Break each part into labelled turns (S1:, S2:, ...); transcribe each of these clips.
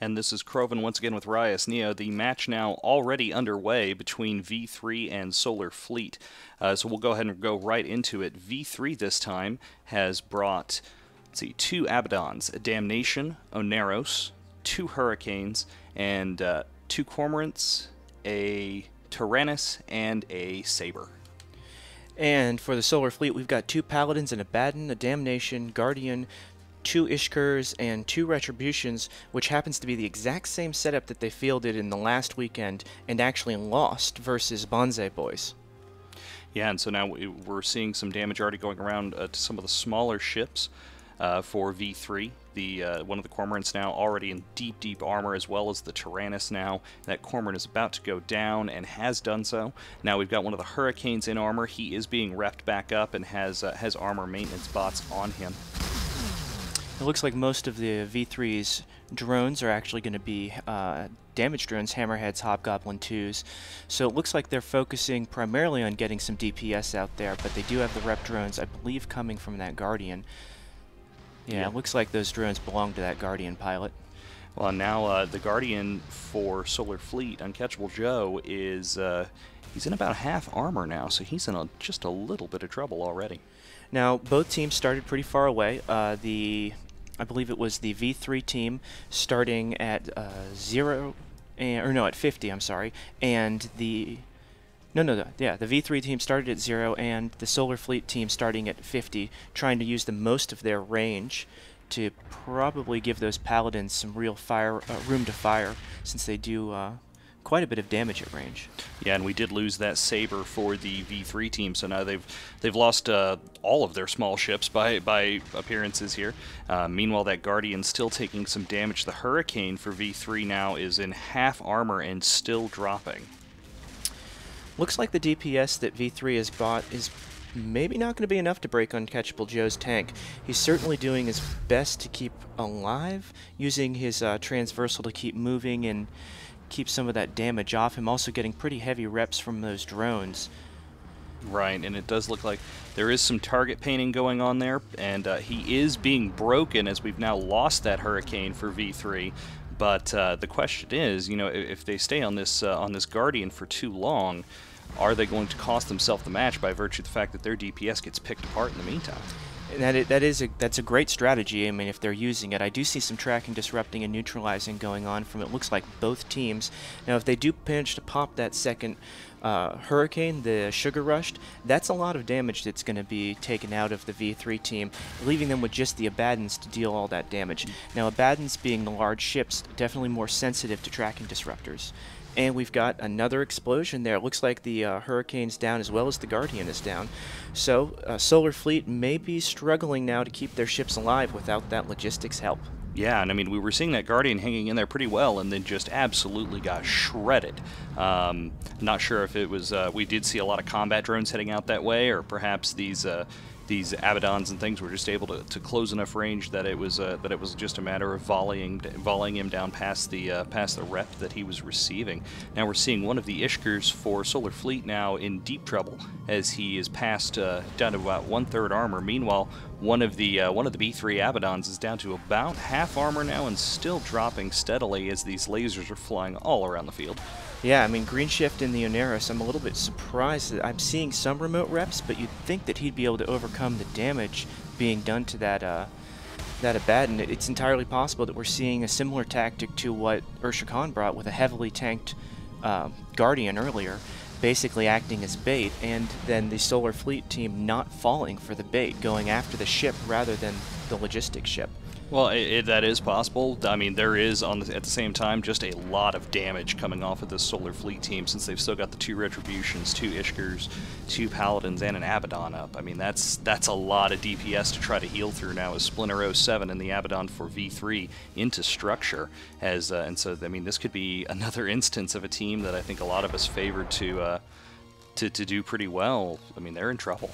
S1: And this is Krovan once again with Rias Neo. The match now already underway between V3 and Solar Fleet. So we'll go ahead and go right into it. V3 this time has brought, let's see, 2 Abaddons, a Damnation, Oneros, 2 Hurricanes, and 2 Cormorants, a Tyrannus, and a Saber.
S2: And for the Solar Fleet, we've got 2 Paladins, an Abaddon, a Damnation, Guardian, 2 Ishkurs, and 2 Retributions, which happens to be the exact same setup that they fielded in the last weekend and actually lost versus Bonsai Boys.
S1: Yeah, and so now we're seeing some damage already going around to some of the smaller ships for V3. One of the Cormorants now already in deep armor, as well as the Tyrannus now. That Cormorant is about to go down and has done so. Now we've got one of the Hurricanes in armor. He is being repped back up and has armor maintenance bots on him.
S2: It looks like most of the V3's drones are actually going to be damage drones, Hammerheads, Hobgoblin 2s. So it looks like they're focusing primarily on getting some DPS out there, but they do have the rep drones, I believe, coming from that Guardian. Yeah, it looks like those drones belong to that Guardian pilot.
S1: Well, now the Guardian for Solar Fleet, Uncatchable Joe, is he's in about half armor now, so he's in just a little bit of trouble already.
S2: Now, both teams started pretty far away. I believe it was the V3 team starting at 0, at 50, I'm sorry, and the V3 team started at 0, and the Solar Fleet team starting at 50, trying to use the most of their range to probably give those Paladins some real room to fire, since they do quite a bit of damage at range.
S1: Yeah, and we did lose that Saber for the V3 team, so now they've lost all of their small ships by appearances here. Meanwhile, that Guardian still taking some damage. The Hurricane for V3 now is in half armor and still dropping.
S2: Looks like the DPS that V3 has bought is maybe not going to be enough to break Uncatchable Joe's tank. He's certainly doing his best to keep alive, using his transversal to keep moving and keep some of that damage off him, also getting pretty heavy reps from those drones.
S1: Right, and it does look like there is some target painting going on there, and he is being broken as we've now lost that Hurricane for V3. But the question is, you know, if they stay on this Guardian for too long, are they going to cost themselves the match by virtue of the fact that their DPS gets picked apart in the meantime?
S2: That's a great strategy. I mean, if they're using it, I do see some tracking, disrupting, and neutralizing going on from it looks like both teams. Now, if they do manage to pop that second Hurricane, the Sugar Rushed, that's a lot of damage that's going to be taken out of the V3 team, leaving them with just the Abaddons to deal all that damage. Now, Abaddons being the large ships, definitely more sensitive to tracking disruptors. And we've got another explosion there. It looks like the Hurricane's down as well as the Guardian is down. So Solar Fleet may be struggling now to keep their ships alive without that logistics help.
S1: Yeah, and I mean, we were seeing that Guardian hanging in there pretty well and then just absolutely got shredded. Not sure if it was, we did see a lot of combat drones heading out that way, or perhaps these Abaddons and things were just able to close enough range that it was just a matter of volleying him down past the rep that he was receiving. Now we're seeing one of the Ishkurs for Solar Fleet now in deep trouble as he is passed down to about 1/3 armor. Meanwhile, one of the B3 Abaddons is down to about half armor now and still dropping steadily as these lasers are flying all around the field.
S2: Yeah, I mean, Green Shift in the Oneros, I'm a little bit surprised that I'm seeing some remote reps, but you'd think that he'd be able to overcome the damage being done to that Abaddon. It's entirely possible that we're seeing a similar tactic to what Ursha Khan brought with a heavily tanked Guardian earlier, basically acting as bait, and then the Solar Fleet team not falling for the bait, going after the ship rather than the logistics ship.
S1: Well, that is possible. I mean, there is, at the same time, just a lot of damage coming off of this Solar Fleet team, since they've still got the 2 Retributions, 2 Ishkurs, 2 Paladins, and an Abaddon up. I mean, that's a lot of DPS to try to heal through now, as Splinter 07 and the Abaddon for V3 into structure. And so, I mean, this could be another instance of a team that I think a lot of us favored to do pretty well. I mean, they're in trouble.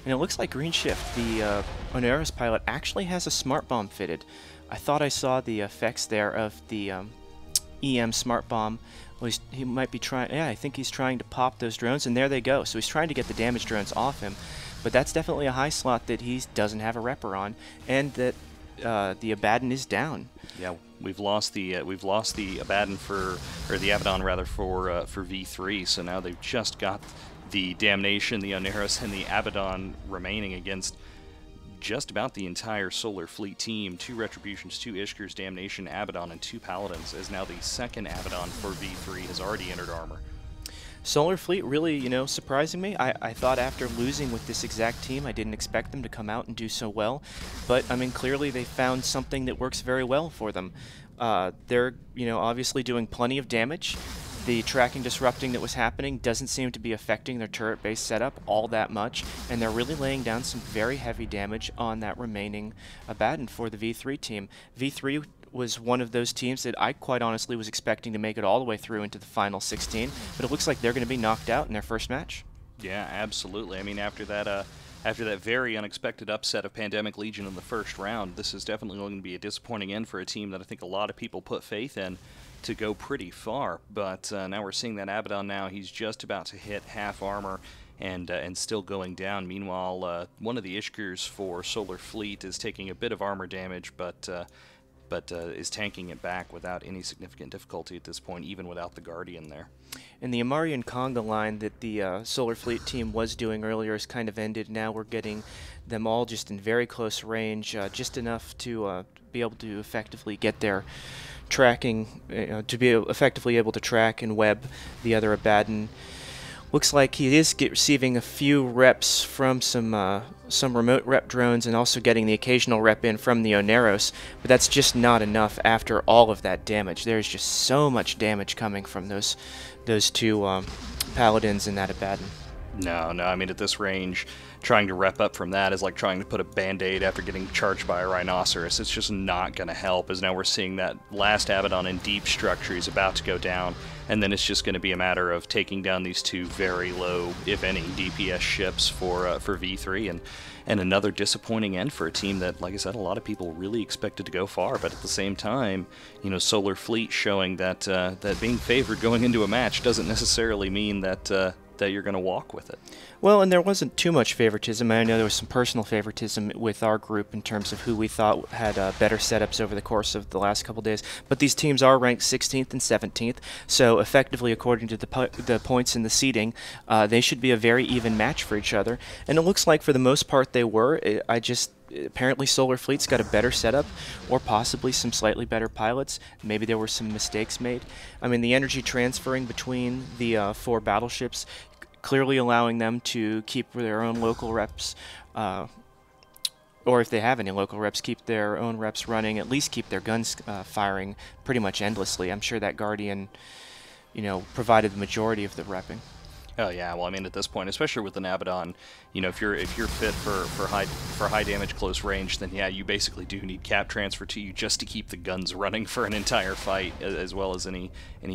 S2: And it looks like Green Shift, the Oneros pilot, actually has a smart bomb fitted. I thought I saw the effects there of the EM smart bomb. Well, he might be trying, yeah, I think he's trying to pop those drones, and there they go. So he's trying to get the damage drones off him. But that's definitely a high slot that he doesn't have a repper on, and that the Abaddon is down.
S1: Yeah, we've lost the Abaddon the Abaddon rather for V3. So now they've just got the Damnation, the Oneros, and the Abaddon remaining against just about the entire Solar Fleet team. 2 Retributions, 2 Ishkers, Damnation, Abaddon, and 2 Paladins, as now the second Abaddon for V3 has already entered armor.
S2: Solar Fleet really, you know, surprising me. I thought after losing with this exact team, I didn't expect them to come out and do so well. But, I mean, clearly they found something that works very well for them. They're, you know, obviously doing plenty of damage. The tracking disrupting that was happening doesn't seem to be affecting their turret-based setup all that much, and they're really laying down some very heavy damage on that remaining Abaddon for the V3 team. V3 was one of those teams that I quite honestly was expecting to make it all the way through into the final 16, but it looks like they're going to be knocked out in their first match.
S1: Yeah, absolutely. I mean, after that very unexpected upset of Pandemic Legion in the first round, this is definitely going to be a disappointing end for a team that I think a lot of people put faith in to go pretty far. But now we're seeing that Abaddon now, he's just about to hit half armor and still going down. Meanwhile, one of the Ishkers for Solar Fleet is taking a bit of armor damage, but is tanking it back without any significant difficulty at this point, even without the Guardian there.
S2: And the Amarian conga line that the Solar Fleet team was doing earlier has kind of ended. Now we're getting them all just in very close range, just enough to be able to effectively get their tracking, to be effectively able to track and web the other Abaddon. Looks like he is receiving a few reps from some remote rep drones and also getting the occasional rep in from the Oneros, but that's just not enough after all of that damage. There's just so much damage coming from those 2 Paladins and that Abaddon.
S1: No, I mean, at this range, trying to rep up from that is like trying to put a band-aid after getting charged by a rhinoceros. It's just not going to help, as now we're seeing that last Abaddon in deep structure is about to go down, and then it's just going to be a matter of taking down these 2 very low, if any, DPS ships for V3, and another disappointing end for a team that, like I said, a lot of people really expected to go far, but at the same time, you know, Solar Fleet showing that that being favored going into a match doesn't necessarily mean that you're going to walk with it.
S2: Well, and there wasn't too much favoritism. I know there was some personal favoritism with our group in terms of who we thought had better setups over the course of the last couple days. But these teams are ranked 16th and 17th, so effectively, according to the points in the seeding, they should be a very even match for each other. And it looks like for the most part they were. Apparently Solar Fleet's got a better setup, or possibly some slightly better pilots. Maybe there were some mistakes made. I mean, the energy transferring between the 4 battleships, clearly allowing them to keep their own local reps, or if they have any local reps, keep their own reps running, at least keep their guns firing pretty much endlessly. I'm sure that Guardian, you know, provided the majority of the repping.
S1: Oh yeah, well I mean at this point, especially with an Abaddon, you know, if you're fit for high damage close range, then yeah, you basically do need cap transfer to you just to keep the guns running for an entire fight, as well as any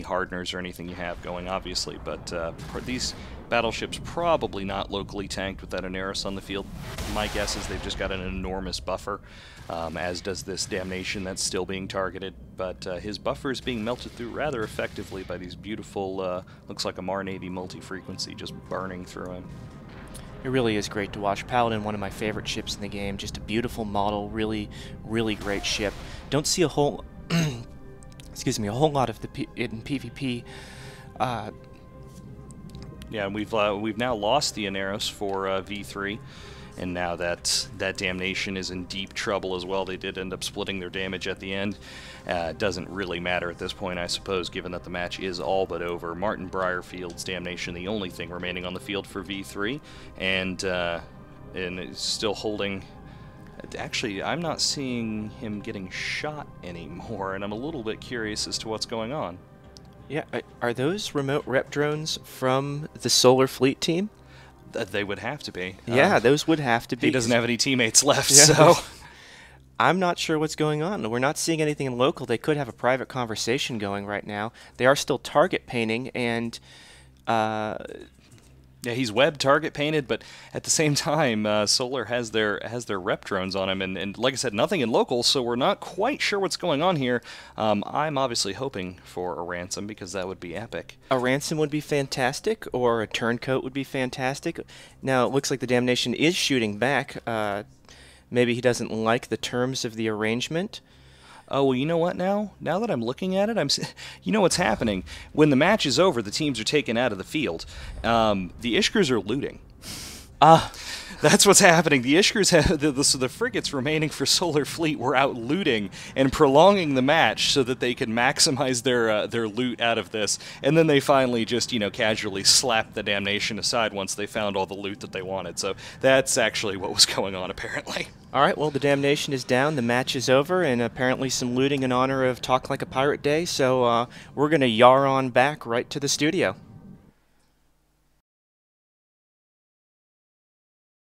S1: hardeners or anything you have going, obviously. But for these battleships, probably not locally tanked with that Oneros on the field. My guess is they've just got an enormous buffer, as does this Damnation that's still being targeted. But his buffer is being melted through rather effectively by these beautiful, looks like a Mar Navy multi-frequency just burning through him.
S2: It really is great to watch. Paladin, one of my favorite ships in the game, just a beautiful model, really, really great ship. Don't see a whole, excuse me, a whole lot of in PvP.
S1: Yeah, and we've now lost the Oneros for V3, and now that Damnation is in deep trouble as well. They did end up splitting their damage at the end. It doesn't really matter at this point, I suppose, given that the match is all but over. Martin Briarfield's Damnation, the only thing remaining on the field for V3, and it's still holding. Actually, I'm not seeing him getting shot anymore, and I'm a little bit curious as to what's going on.
S2: Yeah, are those remote rep drones from the Solar Fleet team?
S1: They would have to be.
S2: Yeah, those would have to be.
S1: He doesn't have any teammates left,
S2: yeah.
S1: So...
S2: I'm not sure what's going on. We're not seeing anything in local. They could have a private conversation going right now. They are still target painting, and...
S1: yeah, he's web target painted, but at the same time, Solar has their rep drones on him, and like I said, nothing in local, so we're not quite sure what's going on here. I'm obviously hoping for a ransom, because that would be epic.
S2: A ransom would be fantastic, or a turncoat would be fantastic. Now, it looks like the Damnation is shooting back. Maybe he doesn't like the terms of the arrangement.
S1: Oh, well, you know what now? Now that I'm looking at it, you know what's happening? When the match is over, the teams are taken out of the field. The Ishkers are looting. That's what's happening. The Ishkers have the frigates remaining for Solar Fleet were out looting and prolonging the match so that they could maximize their loot out of this, and then they finally just casually slapped the damnation aside once they found all the loot that they wanted. So that's actually what was going on apparently.
S2: All right, well, the damnation is down, the match is over, and apparently some looting in honor of Talk Like a Pirate Day, so we're going to yar on back right to the studio.